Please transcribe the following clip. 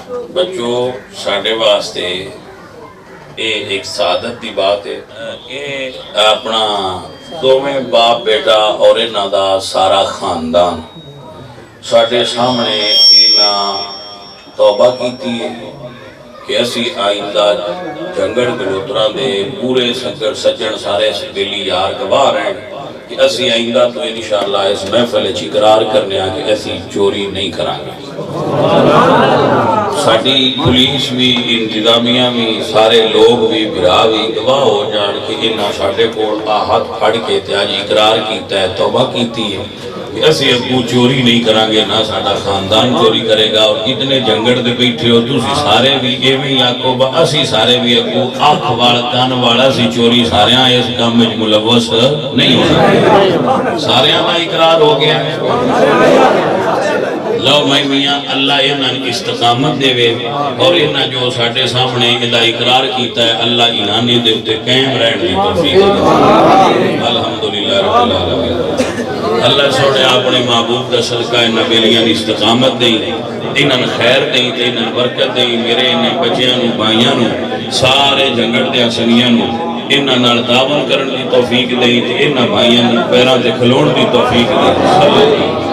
बच्चों साढ़े वास्ते ये एक सादत की बात है। ये अपना दोवें बाप बेटा और इन्हां दा सारा खानदान साढ़े सामने इन्हां तौबा की है कि असी आइंदा जंगल गलोतरा दे पूरे सज्जन सज्जन सारे दिली यार गवाह हैं कि असी आइंदा तो इंशाअल्लाह इस महफिल च इकरार करने कि असी चोरी नहीं करांगे। साडी पुलिस भी इंतजामिया भी सारे लोग भी बिरा भी गवाह हो जान कि इन्हां साडे कोल हाथ फड़ के ते अज इकरार कीता है, तौबा कीती है कि असी अगू चोरी नहीं करांगे, ना साडा खानदान चोरी करेगा। और कितने जंगल दे बैठे हो तुसी सारे भी एवें ही आखो असी सारे भी अगू अख वाल कन वाल असी चोरी सारियां इस काम विच मुलव्वस नहीं होना। सारियां दा इकरार हो गया। लो मैं मियाँ अल्लाह इन्हां इस्तकामत देवे और इन्हां जो साडे सामने इहदा इकरार कीता है अल्लाह इन्हां दे उत्ते कायम रहण दी तौफीक दे। अल्हम्दुलिल्लाह रब्बिल आलमीन। अल्लाह सोने अपने महबूब का सदका इन्हां बेलियां दी इस्तकामत देई, इन्हां खैर देई ते इन्हां बरकत देई। मेरे इन्हां बच्चियां नूं भाइयां नूं सारे जंगल दे सनियां नूं इन्हां नाल तावन करन दी तौफीक देई ते इन्हां भाइयां नूं पैरां ते खलोण दी तौफीक देई।